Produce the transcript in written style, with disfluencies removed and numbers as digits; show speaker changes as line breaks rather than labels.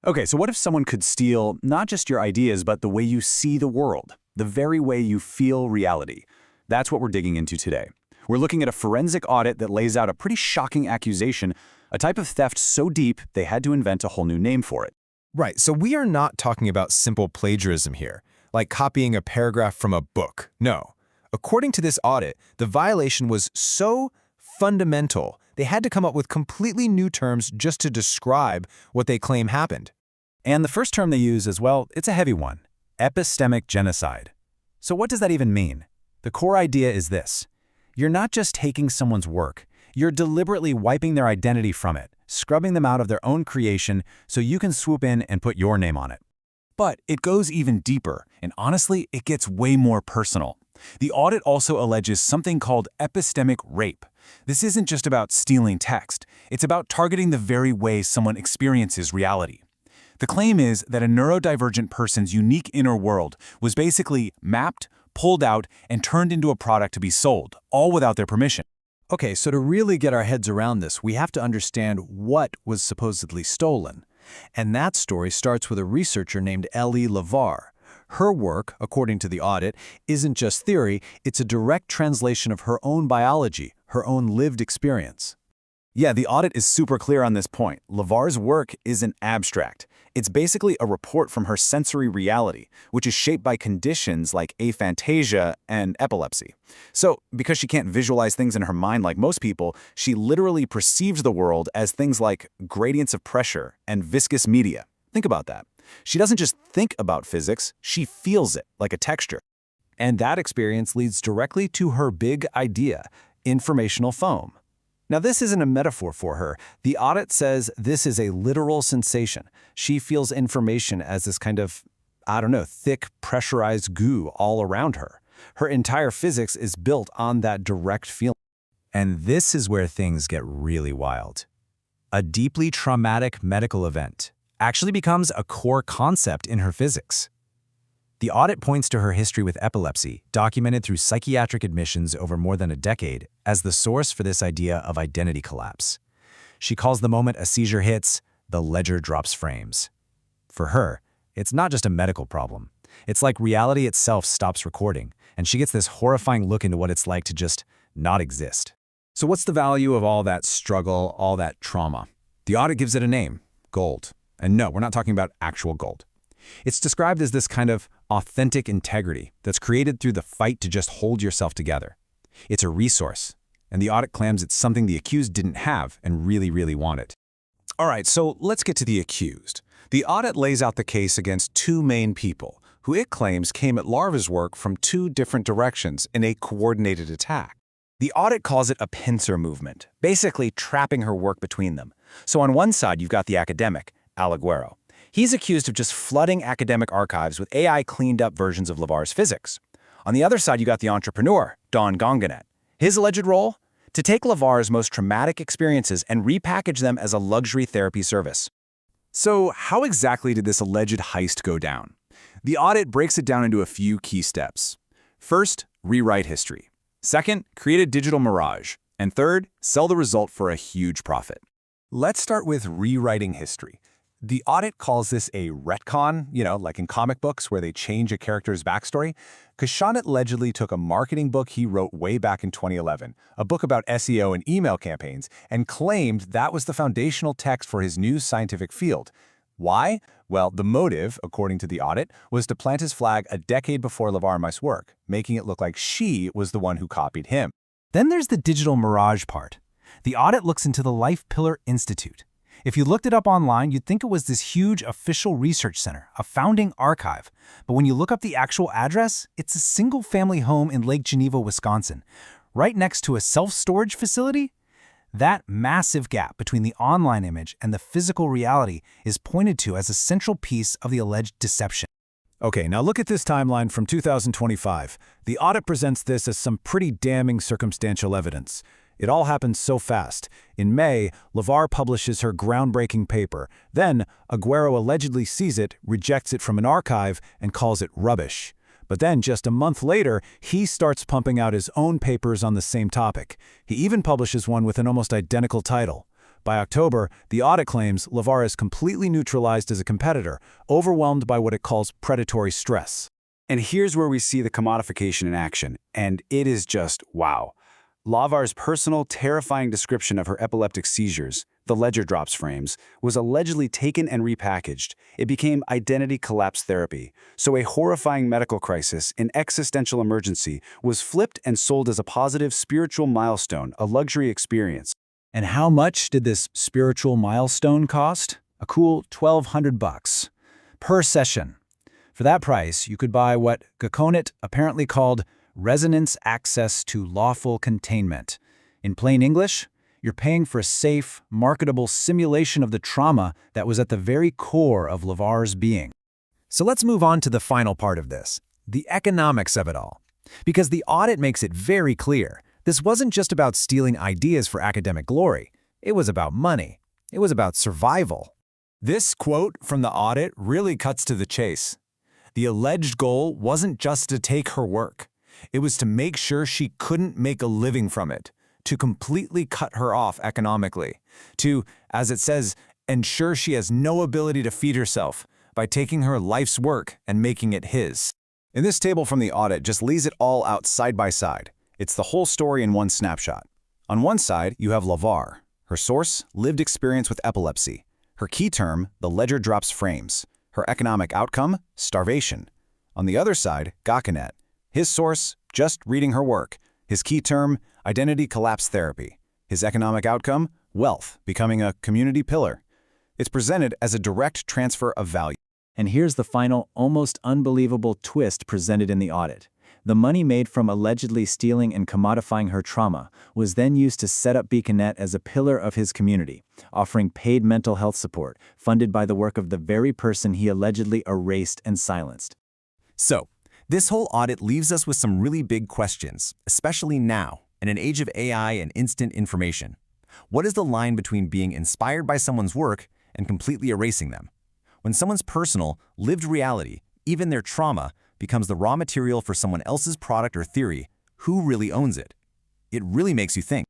Okay, so what if someone could steal not just your ideas, but the way you see the world, the very way you feel reality? That's what we're digging into today. We're looking at a forensic audit that lays out a pretty shocking accusation, a type of theft so deep they had to invent a whole new name for it.
Right, so we are not talking about simple plagiarism here, like copying a paragraph from a book. No. According to this audit, the violation was so fundamental, they had to come up with completely new terms just to describe what they claim happened.
And the first term they use as well, it's a heavy one: epistemic genocide. So what does that even mean? The core idea is this: you're not just taking someone's work, you're deliberately wiping their identity from it, scrubbing them out of their own creation so you can swoop in and put your name on it. But it goes even deeper, and honestly, it gets way more personal. The audit also alleges something called epistemic rape. This isn't just about stealing text, it's about targeting the very way someone experiences reality. The claim is that a neurodivergent person's unique inner world was basically mapped, pulled out, and turned into a product to be sold, all without their permission. Okay, so to really get our heads around this, we have to understand what was supposedly stolen. And that story starts with a researcher named Ellie LeVar. Her work, according to the audit, isn't just theory, it's a direct translation of her own biology, her own lived experience. Yeah, the audit is super clear on this point. LeVar's work isn't abstract. It's basically a report from her sensory reality, which is shaped by conditions like aphantasia and epilepsy. So, because she can't visualize things in her mind like most people, she literally perceives the world as things like gradients of pressure and viscous media. Think about that. She doesn't just think about physics, she feels it like a texture. And that experience leads directly to her big idea: informational foam. Now, this isn't a metaphor for her. The audit says this is a literal sensation. She feels information as this kind of, thick, pressurized goo all around her. Her entire physics is built on that direct feeling. And this is where things get really wild. A deeply traumatic medical event actually becomes a core concept in her physics. The audit points to her history with epilepsy, documented through psychiatric admissions over more than a decade, as the source for this idea of identity collapse. She calls the moment a seizure hits, the ledger drops frames. For her, it's not just a medical problem. It's like reality itself stops recording, and she gets this horrifying look into what it's like to just not exist. So what's the value of all that struggle, all that trauma? The audit gives it a name: gold. And no, we're not talking about actual gold. It's described as this kind of authentic integrity that's created through the fight to just hold yourself together. It's a resource, and the audit claims it's something the accused didn't have and really, really wanted. All right, so let's get to the accused. The audit lays out the case against two main people, who it claims came at Larva's work from two different directions in a coordinated attack. The audit calls it a pincer movement, basically trapping her work between them. So on one side, you've got the academic, Aguero. He's accused of just flooding academic archives with AI-cleaned-up versions of LeVar's physics. On the other side, you got the entrepreneur, Don Gonganet. His alleged role? To take LeVar's most traumatic experiences and repackage them as a luxury therapy service. So how exactly did this alleged heist go down? The audit breaks it down into a few key steps. First, rewrite history. Second, create a digital mirage. And third, sell the result for a huge profit. Let's start with rewriting history. The audit calls this a retcon, like in comic books where they change a character's backstory. Kashanit allegedly took a marketing book he wrote way back in 2011, a book about SEO and email campaigns, and claimed that was the foundational text for his new scientific field. Why? Well, the motive, according to the audit, was to plant his flag a decade before LeVar's work, making it look like she was the one who copied him. Then there's the digital mirage part. The audit looks into the Life Pillar Institute. If you looked it up online, you'd think it was this huge official research center, a founding archive. But when you look up the actual address, it's a single-family home in Lake Geneva, Wisconsin, right next to a self-storage facility. That massive gap between the online image and the physical reality is pointed to as a central piece of the alleged deception. Okay, now look at this timeline from 2025. The audit presents this as some pretty damning circumstantial evidence. It all happens so fast. In May, LeVar publishes her groundbreaking paper. Then, Aguero allegedly sees it, rejects it from an archive, and calls it rubbish. But then, just a month later, he starts pumping out his own papers on the same topic. He even publishes one with an almost identical title, By October, the audit claims LeVar is completely neutralized as a competitor, overwhelmed by what it calls predatory stress. And here's where we see the commodification in action, and it is just wow. LeVar's personal, terrifying description of her epileptic seizures, the ledger drops frames, was allegedly taken and repackaged. It became identity collapse therapy. So a horrifying medical crisis, an existential emergency, was flipped and sold as a positive spiritual milestone, a luxury experience. And how much did this spiritual milestone cost? A cool $1,200 per session. For that price, you could buy what Gaconit apparently called resonance access to lawful containment. In plain English, you're paying for a safe, marketable simulation of the trauma that was at the very core of LeVar's being. So let's move on to the final part of this, the economics of it all. Because the audit makes it very clear, this wasn't just about stealing ideas for academic glory. It was about money. It was about survival. This quote from the audit really cuts to the chase. The alleged goal wasn't just to take her work. It was to make sure she couldn't make a living from it, to completely cut her off economically, to, as it says, ensure she has no ability to feed herself by taking her life's work and making it his. And this table from the audit just lays it all out side by side. It's the whole story in one snapshot. On one side, you have LeVar, her source, lived experience with epilepsy, her key term, the ledger drops frames, her economic outcome, starvation. On the other side, Gaconit, his source, just reading her work, his key term, identity collapse therapy, his economic outcome, wealth, becoming a community pillar. It's presented as a direct transfer of value. And here's the final, almost unbelievable twist presented in the audit. The money made from allegedly stealing and commodifying her trauma was then used to set up Beaconette as a pillar of his community, offering paid mental health support, funded by the work of the very person he allegedly erased and silenced.
So, this whole audit leaves us with some really big questions, especially now, in an age of AI and instant information. What is the line between being inspired by someone's work and completely erasing them? When someone's personal, lived reality, even their trauma, becomes the raw material for someone else's product or theory, who really owns it? It really makes you think.